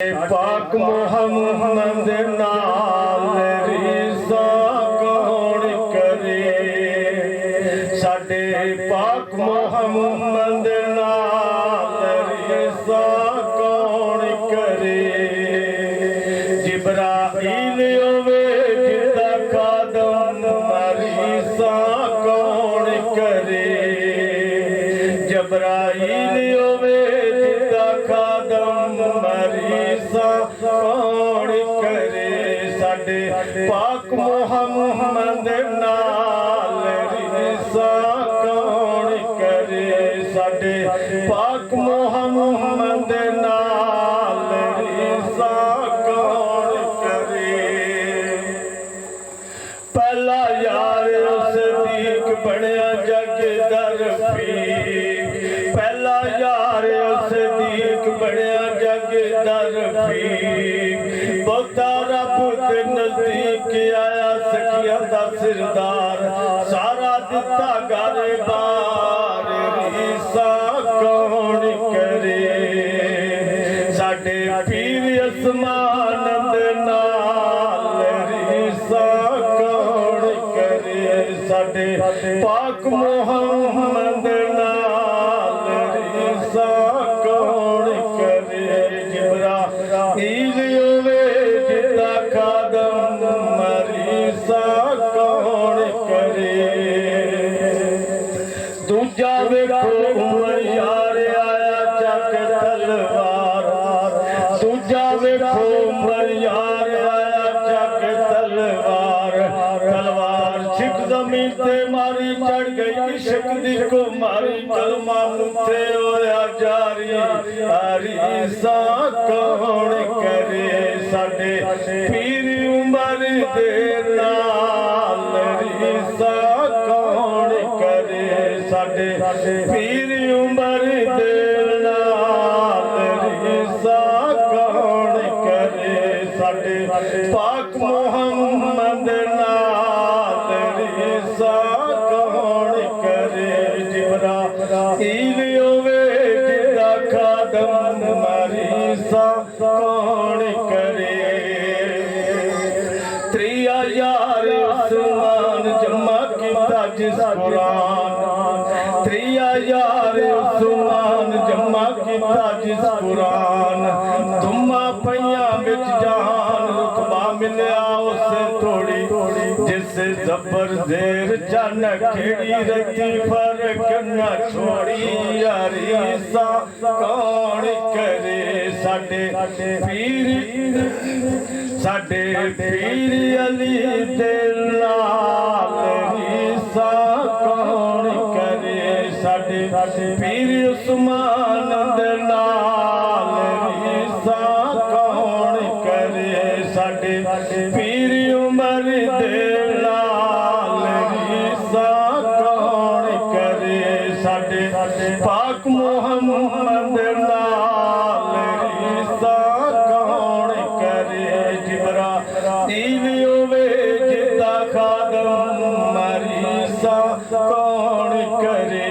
पाक मोहम्मद नाल रीसा कौन करे। साडे पाक मोहम्मद नाल रीसा कौन करे। जिब्राईल होवे जिदा खादम रीसा कौन करे। जिब्राईल होवे जिदा खादम रीसा कौन करे। साडे पाक मोहम्मद नाल रीसा कौन करे। साडे पाक मोहम्मद नाल रीसा कौन करे। पहला यार सदीक बनया जग दर पीर। पहला यार सदीक बनया जग दर पीर। बहुता रब के नजदीक आया सखिया दा सिरदार। सारा दिता घर बार रीसा कौन करे। साडे पीर असमानंद नाल रीसा कौन करे। साडे पाक मोहम्मद नाल रीसा कौन करे। जिब्राईल होवे जिदा खादम रीसा कौन करे। दूजा वेखो उमर यार आया चक तलवार। दूजा वेखो उमर यार आया चक तलवार। तलवार छिक जमीन ते मारी चढ़ गई इश्क दी को मारी। कलमा मुथे होया जारी रीसा कौन करे। साडे पीर उमर दे नाल रीसा कौन करे। साडे पीर उमर दे नाल रीसा कौन करे। साडे पाक मोहम्मद नाल रीसा कौन करे। जिब्राईल होवे जिदा खादम रीसा कौन करे। त्रिया यार उस्मान जमा किता जिस कुरान। त्रिया यार उस्मान जमा किता जिस कुरान। दुमा पईया विच जहान रुतबा मिलया उसे थोड़ी। जिस जबर जेर चन खेड़ी रती फर्क न छोड़ी रीसा कौन करे। साडे पीर अली दे नाल रीसा कौन करे। साडे पीर उस्मान दे नाल रीसा कौन करे। साडे पीर उमर दे नाल रीसा कौन करे। साडे पाक मोहम्मद नाल रीसा कौन करे। जिब्राईल होवे जिदा खादम रीसा कौन करे।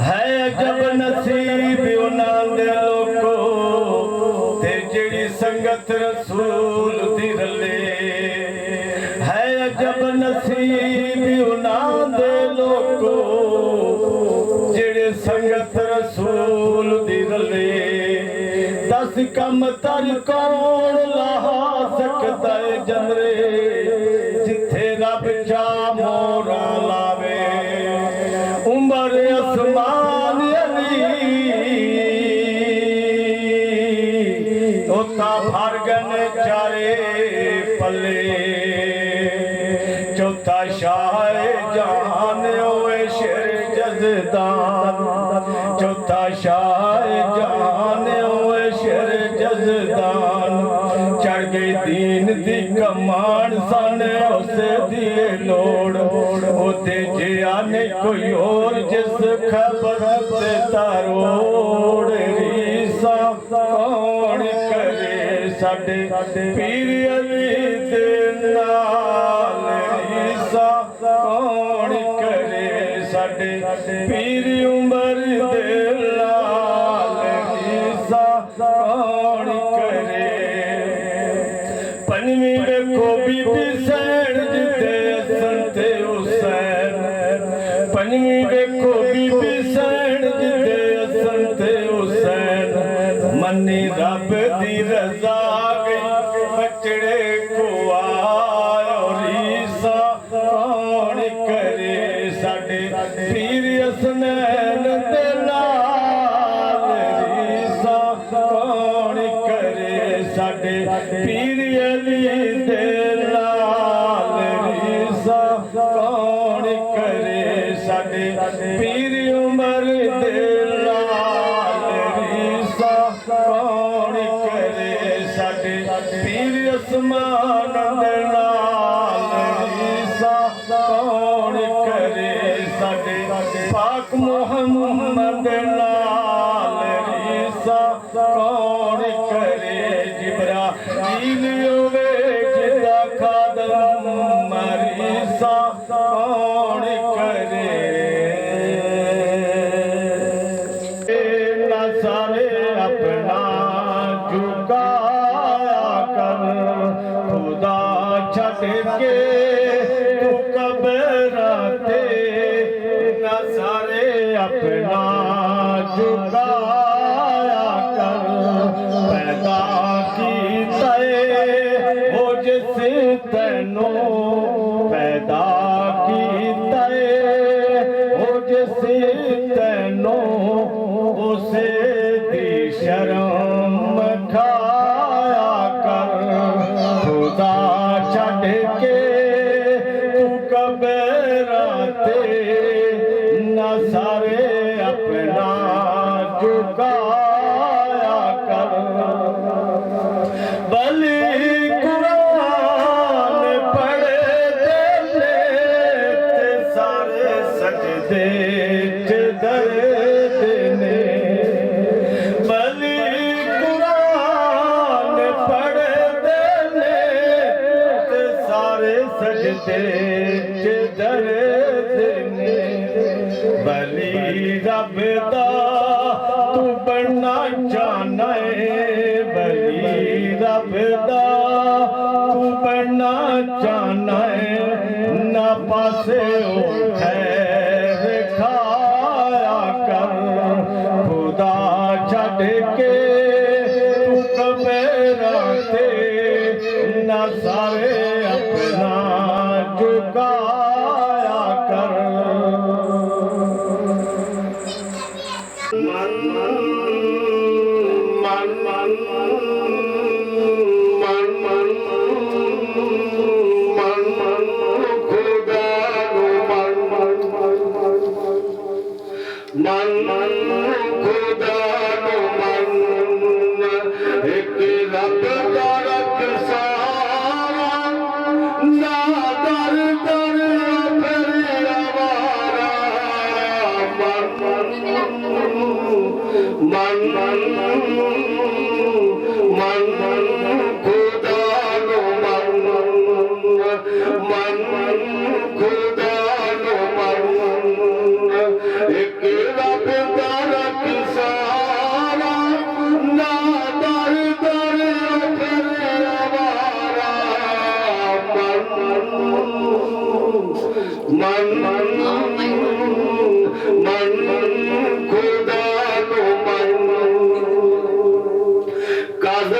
है जब नसीब उन्हां दे लोको ते जेड़ी संगत रसूल दी रले। है जब नसीब उन्हां दे लोको जेड़े संगत रसूल दी रले। 10 कम तर कौन ला सकदा है जमरे। जिथे रब चा मोरा लावे उमर असमान अली। तोता भर गने चारे पले। चौथा शाह जान ओए शेर जज़दान। चौथा शाह जान ओए शेर जज़दान। चढ़ गई दीन दी कमान साने उसे दिए लोड़। ओते जिया ने कोई और जिस खबर ते तारोड़ रीसा कौन करे। साडे पीर अली दे नाल रीसा कौन करे। साडे पीर उमर दे नाल रीसा कौन करे। पंजवीं देखो बीबी सैन जिते संते हुसैन, पंजवीं देखो बीबी सैन जिते संते हुसैन, मनी रब दी रजा गई बचड़े को आयो रीसा कौन करे। साडे पीर हसनैन दे नाल रीसा कौन करे। साडे पीर अली दे नाल रीसा कौन करे। साडे पीर उमर दे नाल रीसा कौन करे। साडे पीर उस्मान दे नाल रीसा कौन करे। साडे पाक मुहम्मद नाल रीसा कौन करे। जिब्राईल होवे जिदा खादम मरीसा कौन करे। ना सारे अपना झुकाया कर, खुदा छड़ के तू कबराते। ना सारे अपना झुकाया कर, पैदा कीता हो जिस तैनू, पैदा कीता हो जिस तैनू, उसे दी शर्म खाया कर। खुदा छड़ के तू कबराते। ना सारे अपना झुकाया कर। बली कुरान पढ़ते ले ते सारे सजदे च दर्द ने। बली कुरान पढ़ते ले ते सारे सजदे च दर्द ने। बली रब दा तू बनना चाहना है। बली रब दा तू बनना चाहना है। ना पासे हो खैर खाया कर, खुदा छड़ के तू कबराते। ना सारे अपना झुकाया कर। मन मन मन मन मन मन मन मन खुदा मन मन मन मन खुदा मन। एक रब दा रखसारा, ना दर दर फिर आवारा। मन मन मन मन खुदा मन मन मन खुदा मन। एक रब दा रखसारा, ना दर दर फिर आवारा। मन मन मन खुदा मन। काज़